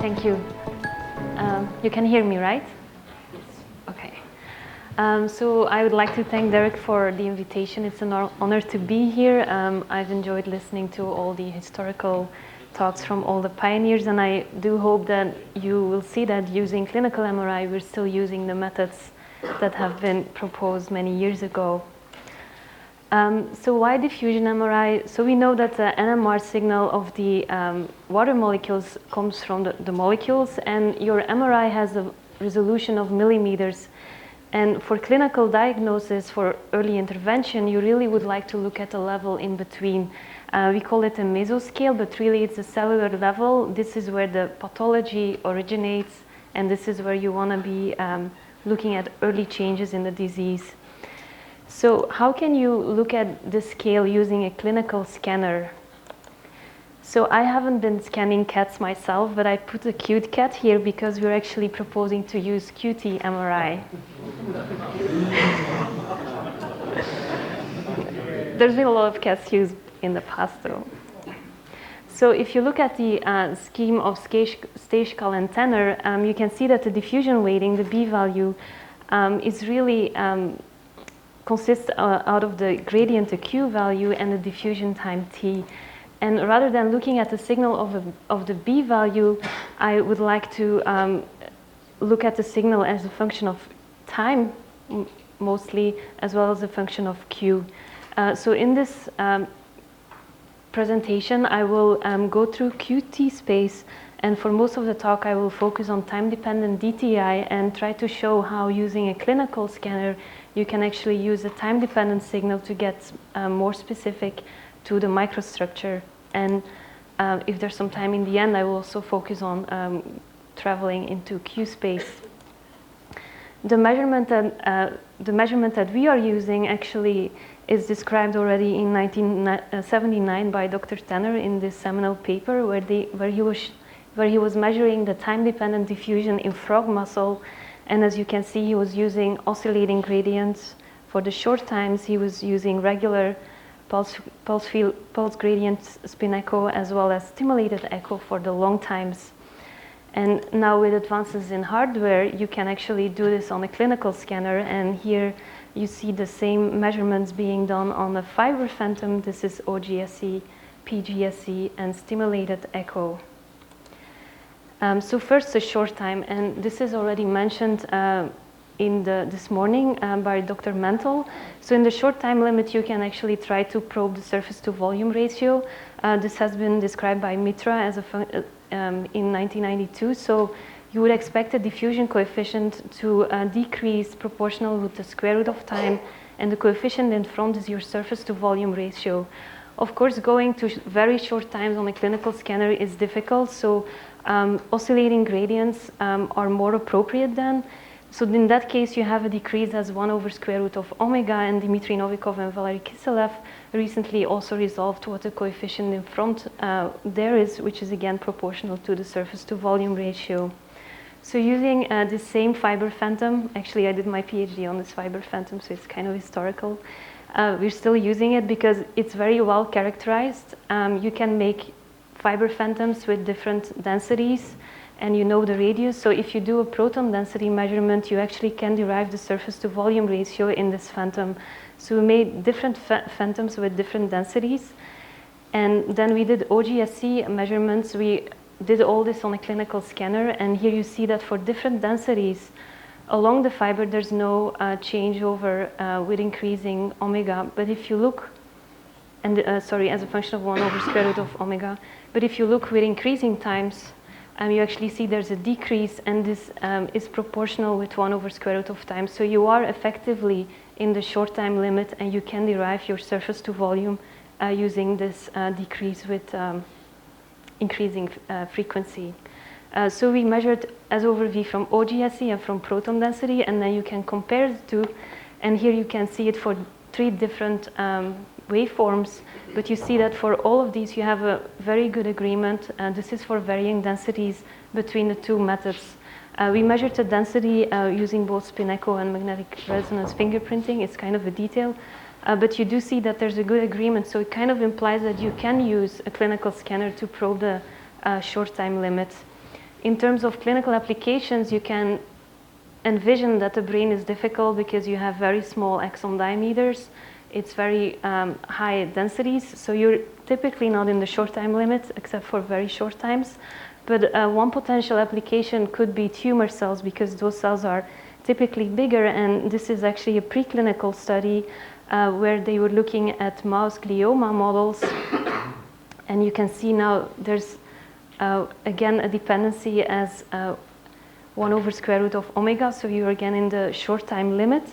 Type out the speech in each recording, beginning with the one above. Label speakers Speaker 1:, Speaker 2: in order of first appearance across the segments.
Speaker 1: Thank you. You can hear me, right? Okay. So I would like to thank Derek for the invitation. It's an honor to be here. I've enjoyed listening to all the historical talks from all the pioneers, and I do hope that you will see that using clinical MRI, we're still using the methods that have been proposed many years ago. So why diffusion MRI? So we know that the NMR signal of the water molecules comes from the molecules, and your MRI has a resolution of millimeters. And for clinical diagnosis, for early intervention, you really would like to look at a level in between. We call it a mesoscale, but really it's a cellular level. This is where the pathology originates, and this is where you want to be looking at early changes in the disease. So how can you look at this scale using a clinical scanner? So I haven't been scanning cats myself, but I put a cute cat here because we're actually proposing to use QT MRI. There's been a lot of cats used in the past though. So if you look at the scheme of Stejskal and Tanner, you can see that the diffusion weighting, the b-value, is really consists out of the gradient, the Q value, and the diffusion time t. And rather than looking at the signal of the b value, I would like to look at the signal as a function of time, mostly, as well as a function of Q. So in this presentation, I will go through QT space, and for most of the talk, I will focus on time-dependent DTI and try to show how using a clinical scanner, you can actually use a time-dependent signal to get more specific to the microstructure. And if there's some time in the end, I will also focus on traveling into Q space. The measurement that we are using actually is described already in 1979 by Dr. Tanner in this seminal paper where he was measuring the time-dependent diffusion in frog muscle. And as you can see, he was using oscillating gradients. For the short times, he was using regular pulse gradient spin echo as well as stimulated echo for the long times. And now with advances in hardware, you can actually do this on a clinical scanner. And here you see the same measurements being done on a fiber phantom. This is OGSE, PGSE, and stimulated echo. So first, a short time, and this is already mentioned this morning by Dr. Mentel. So in the short time limit, you can actually try to probe the surface to volume ratio. This has been described by Mitra as in 1992. So you would expect the diffusion coefficient to decrease proportional with the square root of time, and the coefficient in front is your surface to volume ratio. Of course, going to very short times on a clinical scanner is difficult, so oscillating gradients are more appropriate then. So in that case, you have a decrease as 1 over square root of omega, and Dmitry Novikov and Valery Kiselev recently also resolved what the coefficient in front there is, which is again proportional to the surface to volume ratio. So using the same fiber phantom, actually I did my PhD on this fiber phantom, so it's kind of historical. We're still using it because it's very well characterized. You can make fiber phantoms with different densities, and you know the radius. So if you do a proton density measurement, you actually can derive the surface to volume ratio in this phantom. So we made different phantoms with different densities. And then we did OGSE measurements. We did all this on a clinical scanner. And here you see that for different densities along the fiber, there's no changeover with increasing omega. But if you look, sorry, as a function of 1 over square root of omega. But if you look with increasing times, you actually see there's a decrease, and this is proportional with 1 over square root of time. So you are effectively in the short time limit, and you can derive your surface to volume using this decrease with increasing frequency. So we measured as over V from OGSE and from proton density, and then you can compare the two. And here you can see it for 3 different waveforms, but you see that for all of these you have a very good agreement, and this is for varying densities between the 2 methods. We measured the density using both spin echo and magnetic resonance fingerprinting. It's kind of a detail, but you do see that there's a good agreement, so it kind of implies that you can use a clinical scanner to probe the short time limit. In terms of clinical applications, you can envision that the brain is difficult because you have very small axon diameters. It's very high densities, so you're typically not in the short time limit except for very short times. But one potential application could be tumor cells, because those cells are typically bigger, and this is actually a preclinical study where they were looking at mouse glioma models. And you can see now there's again a dependency as 1 over square root of omega, so you're again in the short time limit,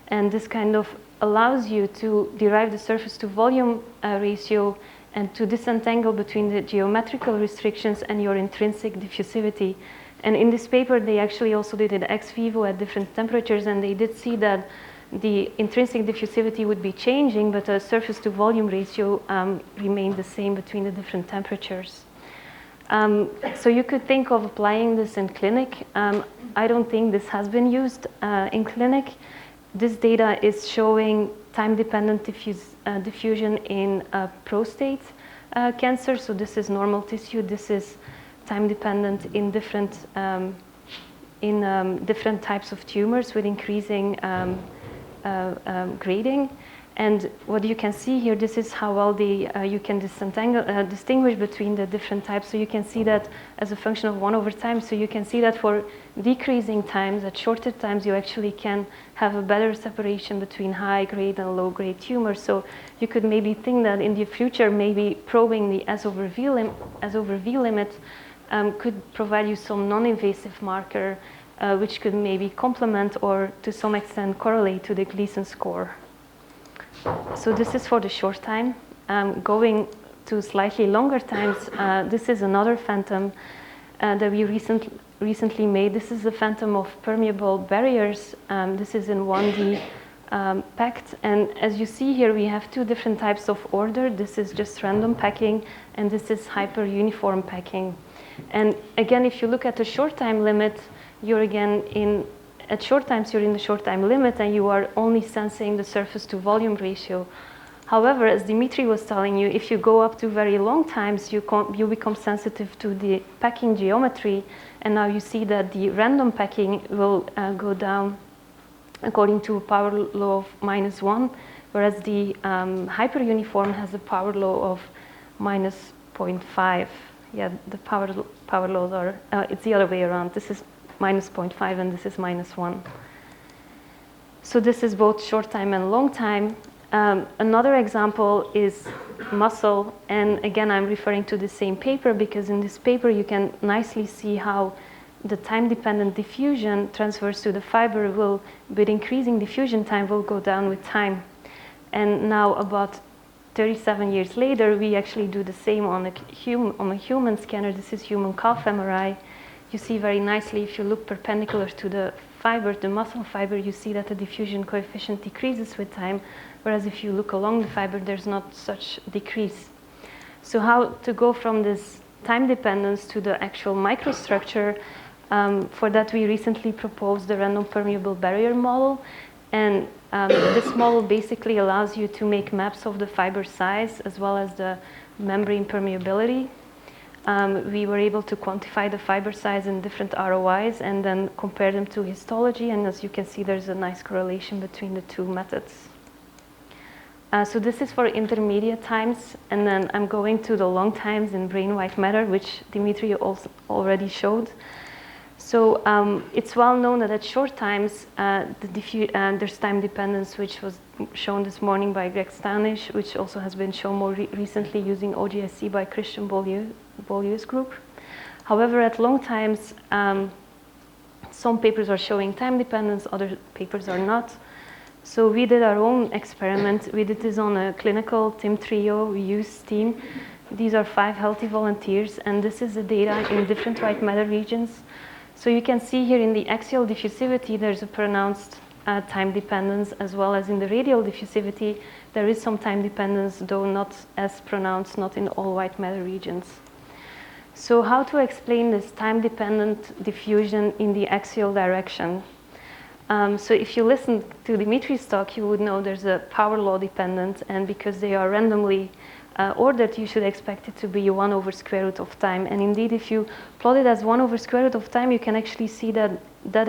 Speaker 1: and this kind of allows you to derive the surface to volume ratio and to disentangle between the geometrical restrictions and your intrinsic diffusivity. And in this paper, they actually also did it ex vivo at different temperatures, and they did see that the intrinsic diffusivity would be changing, but the surface to volume ratio remained the same between the different temperatures. So you could think of applying this in clinic. I don't think this has been used in clinic. This data is showing time-dependent diffusion in prostate cancer. So this is normal tissue. This is time-dependent in different types of tumors with increasing grading. And what you can see here, this is how well you can distinguish between the different types. So you can see that as a function of 1 over time. So you can see that for decreasing times, at shorter times, you actually can have a better separation between high-grade and low-grade tumors. So you could maybe think that in the future, maybe probing the S over V limit could provide you some non-invasive marker, which could maybe complement or to some extent correlate to the Gleason score. So this is for the short time. Going to slightly longer times, this is another phantom that we recently made. This is the phantom of permeable barriers. This is in 1D packed. And as you see here, we have 2 different types of order. This is just random packing, and this is hyper-uniform packing. And again, if you look at the short time limit, you're again at short times, you're in the short time limit, and you are only sensing the surface to volume ratio. However, as Dimitri was telling you, if you go up to very long times, you become sensitive to the packing geometry, and now you see that the random packing will go down according to a power law of -1, whereas the hyperuniform has a power law of -0.5. Yeah, the power laws are, it's the other way around. This is -0.5 and this is -1. So this is both short time and long time. Another example is muscle, and again I'm referring to the same paper because in this paper you can nicely see how the time-dependent diffusion transfers to the fiber will, with increasing diffusion time, will go down with time. And now about 37 years later, we actually do the same on a human scanner. This is human calf MRI. You see very nicely, if you look perpendicular to the fiber, the muscle fiber, you see that the diffusion coefficient decreases with time, whereas if you look along the fiber, there's not such decrease. So how to go from this time dependence to the actual microstructure? For that, we recently proposed the random permeable barrier model. And this model basically allows you to make maps of the fiber size as well as the membrane permeability. We were able to quantify the fiber size in different ROIs and then compare them to histology. And as you can see, there's a nice correlation between the 2 methods. So this is for intermediate times. And then I'm going to the long times in brain white matter, which Dimitri also already showed. So it's well known that at short times, there's time dependence, which was shown this morning by Greg Stanish, which also has been shown more recently using OGSC by Christian Beaulieu's group. However, at long times, some papers are showing time dependence, other papers are not. So we did our own experiment. We did this on a clinical TIM trio. We used TIM. These are 5 healthy volunteers, and this is the data in different white matter regions. So you can see here in the axial diffusivity, there's a pronounced time dependence, as well as in the radial diffusivity, there is some time dependence, though not as pronounced, not in all white matter regions. So how to explain this time-dependent diffusion in the axial direction? So if you listen to Dimitri's talk, you would know there's a power law dependent, and because they are randomly ordered, you should expect it to be 1 over square root of time. And indeed, if you plot it as 1 over square root of time, you can actually see that that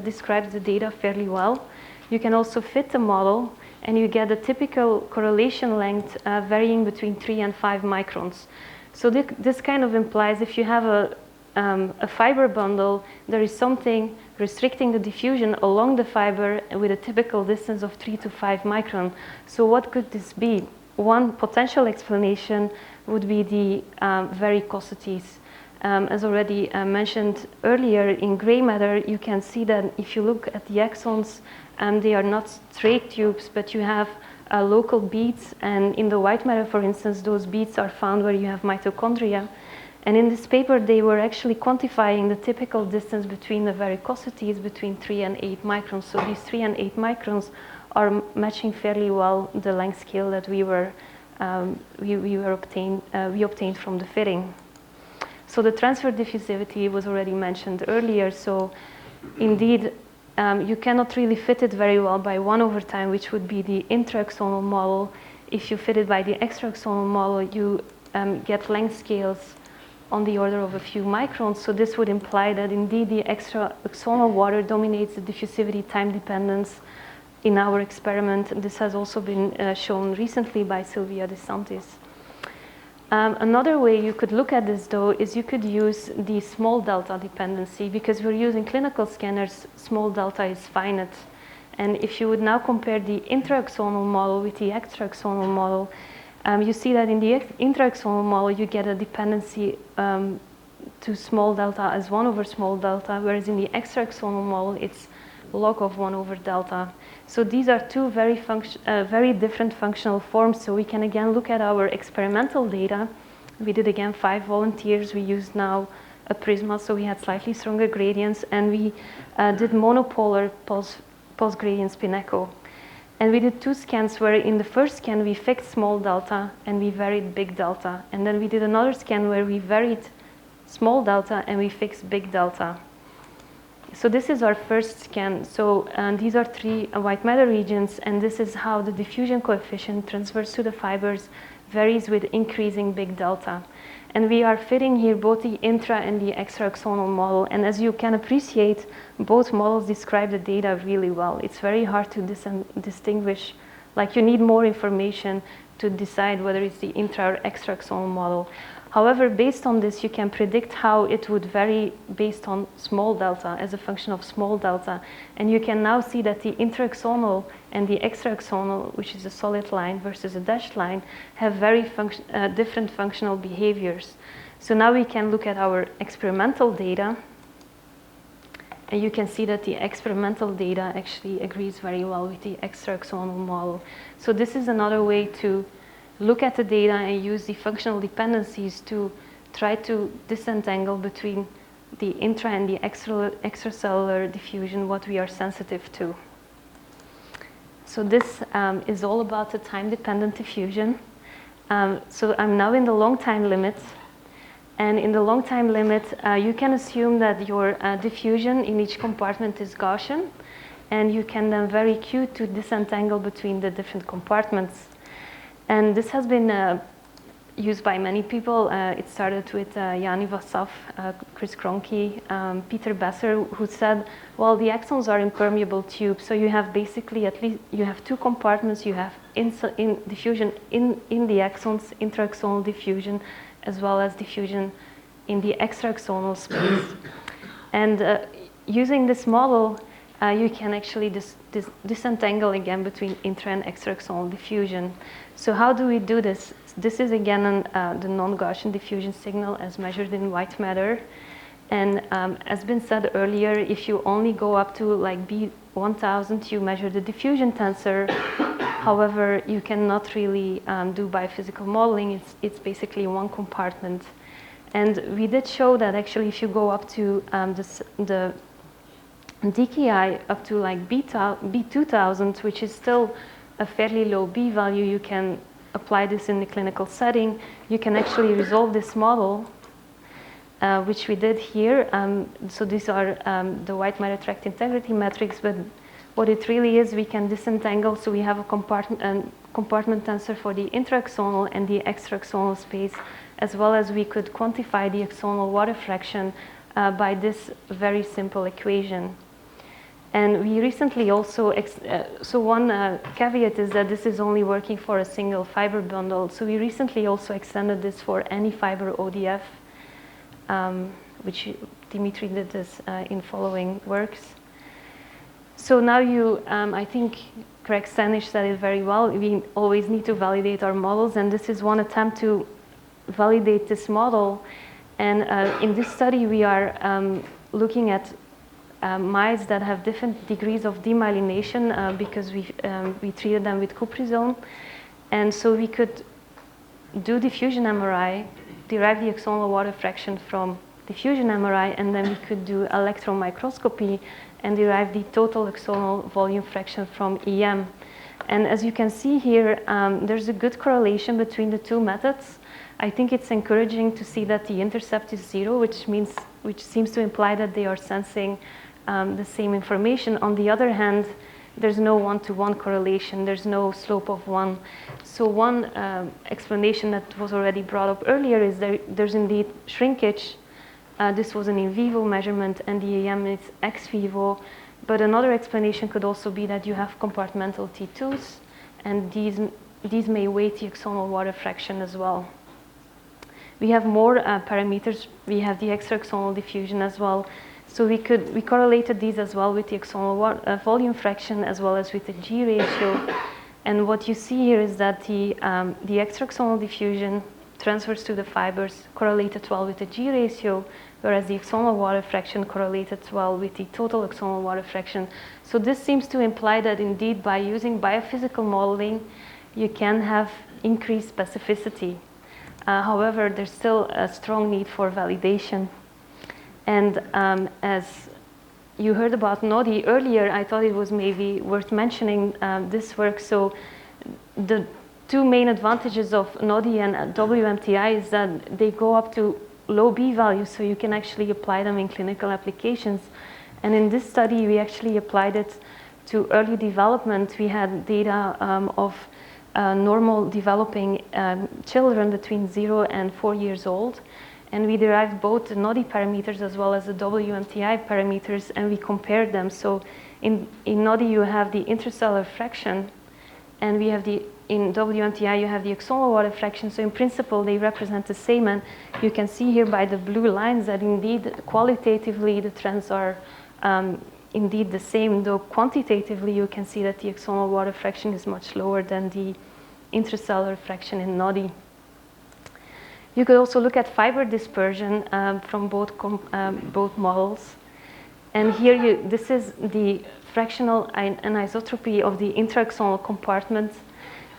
Speaker 1: describes the data fairly well. You can also fit the model, and you get a typical correlation length varying between 3 and 5 microns. So this kind of implies if you have a fiber bundle, there is something restricting the diffusion along the fiber with a typical distance of 3 to 5 micron. So what could this be? One potential explanation would be the varicosities. As already mentioned earlier, in gray matter, you can see that if you look at the axons, they are not straight tubes, but you have local beads. And in the white matter, for instance, those beads are found where you have mitochondria. And in this paper, they were actually quantifying the typical distance between the varicosities between 3 and 8 microns. So these 3 and 8 microns are matching fairly well the length scale that we obtained from the fitting. So the transfer diffusivity was already mentioned earlier. So indeed, you cannot really fit it very well by 1 over time, which would be the intraaxonal model. If you fit it by the extraaxonal model, you get length scales on the order of a few microns. So this would imply that indeed the extraaxonal water dominates the diffusivity time dependence in our experiment. This has also been shown recently by Sylvia DeSantis. Another way you could look at this, though, is you could use the small delta dependency. Because we're using clinical scanners, small delta is finite. And if you would now compare the intraaxonal model with the extraaxonal model, you see that in the intraaxonal model, you get a dependency to small delta as 1 over small delta, whereas in the extraaxonal model, it's log of 1 over delta. So these are two very different functional forms. So we can again look at our experimental data. We did again 5 volunteers. We used now a Prisma, so we had slightly stronger gradients, and we did monopolar pulse gradient spin echo. And we did 2 scans where in the first scan we fixed small delta and we varied big delta. And then we did another scan where we varied small delta and we fixed big delta. So this is our first scan. So these are 3 white matter regions, and this is how the diffusion coefficient transverse to the fibers varies with increasing big delta. And we are fitting here both the intra and the extraaxonal model. And as you can appreciate, both models describe the data really well. It's very hard to distinguish. Like, you need more information to decide whether it's the intra or extraaxonal model. However, based on this, you can predict how it would vary based on small delta as a function of small delta. And you can now see that the intraaxonal and the extraaxonal, which is a solid line versus a dashed line, have very different functional behaviors. So now we can look at our experimental data. And you can see that the experimental data actually agrees very well with the extraaxonal model. So this is another way to look at the data and use the functional dependencies to try to disentangle between the intra and the extracellular diffusion, what we are sensitive to. So this is all about the time-dependent diffusion. So I'm now in the long time limit. And in the long time limit, you can assume that your diffusion in each compartment is Gaussian. And you can then vary Q to disentangle between the different compartments. And this has been used by many people. It started with Yanni Vassaf, Chris Kroenke, Peter Besser, who said, well, the axons are impermeable tubes. So you have basically at least, you have 2 compartments. You have diffusion in the axons, intraaxonal diffusion, as well as diffusion in the extraaxonal space. And using this model, you can actually disentangle again between intra and extraaxonal diffusion. So how do we do this? This is again the non-Gaussian diffusion signal as measured in white matter. And as been said earlier, if you only go up to like B1000, you measure the diffusion tensor. However, you cannot really do biophysical modeling. It's basically one compartment. And we did show that actually if you go up to the DKI up to like B2000, which is still a fairly low B value, you can apply this in the clinical setting. You can actually resolve this model, which we did here. So these are the white matter tract integrity metrics, but what it really is, we can disentangle, so we have a compartment tensor for the intraaxonal and the extraaxonal space, as well as we could quantify the axonal water fraction by this very simple equation. And we recently also, so one caveat is that this is only working for a single fiber bundle. So we recently also extended this for any fiber ODF, which Dimitri did this in following works. So now I think Craig Stanish said it very well. We always need to validate our models, and this is one attempt to validate this model. And in this study, we are looking at mice that have different degrees of demyelination because we treated them with cuprizone. And so we could do diffusion MRI, derive the axonal water fraction from diffusion MRI, and then we could do electron microscopy and derive the total axonal volume fraction from EM. And as you can see here, there's a good correlation between the two methods. I think it's encouraging to see that the intercept is 0, which seems to imply that they are sensing the same information. On the other hand, there's no one-to-one correlation. There's no slope of 1. So one explanation that was already brought up earlier is there's indeed shrinkage. This was an in vivo measurement, and the EM is ex vivo. But another explanation could also be that you have compartmental T2s, and these may weight the axonal water fraction as well. We have more parameters. We have the extraaxonal diffusion as well. So we correlated these as well with the axonal volume fraction as well as with the G ratio. And what you see here is that the extraaxonal diffusion transfers to the fibers correlated well with the G ratio, whereas the axonal water fraction correlated well with the total axonal water fraction. So this seems to imply that indeed by using biophysical modeling, you can have increased specificity. However, there's still a strong need for validation. And as you heard about NODI earlier, I thought it was maybe worth mentioning this work. So the two main advantages of NODI and WMTI is that they go up to low B values, so you can actually apply them in clinical applications. And in this study, we actually applied it to early development. We had data of normal developing children between 0 and 4 years old. And we derived both the NODI parameters as well as the WMTI parameters, and we compared them. So in NODI, you have the intracellular fraction, and we have in WMTI, you have the axonal water fraction. So in principle, they represent the same. And you can see here by the blue lines that indeed, qualitatively, the trends are indeed the same, though quantitatively, you can see that the axonal water fraction is much lower than the intracellular fraction in NODI. You could also look at fiber dispersion from both models. And here, this is the fractional anisotropy of the intraaxonal compartment.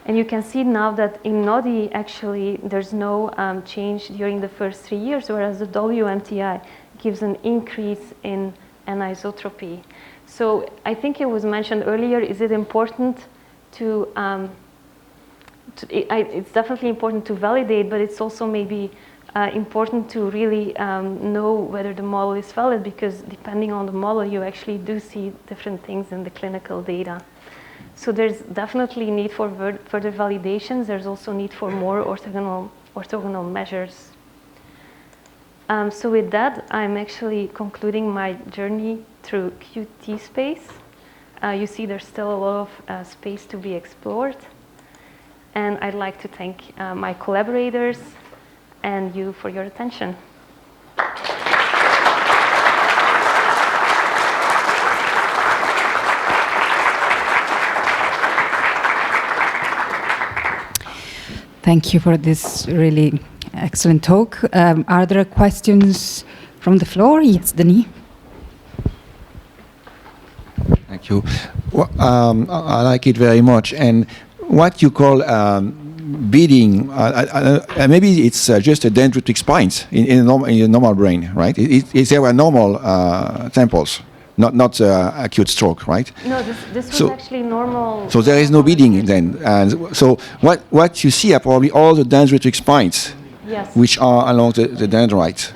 Speaker 1: And you can see now that in NODI, actually, there's no change during the first 3 years, whereas the WMTI gives an increase in anisotropy. So I think it was mentioned earlier, is it important to it's definitely important to validate, but it's also maybe important to really know whether the model is valid, because depending on the model, you actually do see different things in the clinical data. So there's definitely need for further validations. There's also need for more orthogonal measures. So with that, I'm actually concluding my journey through QT space. You see there's still a lot of space to be explored. And I'd like to thank my collaborators and you for your attention.
Speaker 2: Thank you for this really excellent talk. Are there questions from the floor? Yes, Denis.
Speaker 3: Thank you. Well, I like it very much. And what you call beading, maybe it's just a dendritic spines in a normal brain, right? There were normal temples, not acute stroke, right?
Speaker 1: No, this was actually normal.
Speaker 3: So there is no beading then. And so what you see are probably all the dendritic spines,
Speaker 1: yes,
Speaker 3: which are along the dendrite.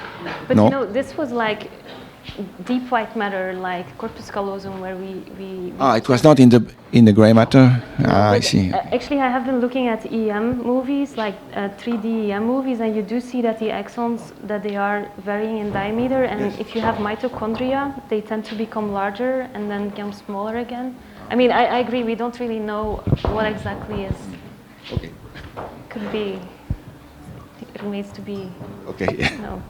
Speaker 1: But no? You know, this was like deep white matter like corpus callosum, where we
Speaker 3: It was not in the gray matter. I
Speaker 1: but,
Speaker 3: see.
Speaker 1: actually, I have been looking at EM movies, like 3D EM movies, and you do see that the axons, that they are varying in diameter, and
Speaker 3: Yes.
Speaker 1: if you have mitochondria, they tend to become larger and then become smaller again. I mean, I agree, we don't really know what exactly is,
Speaker 3: Okay.
Speaker 1: could be, it remains to be
Speaker 3: Okay.
Speaker 1: known.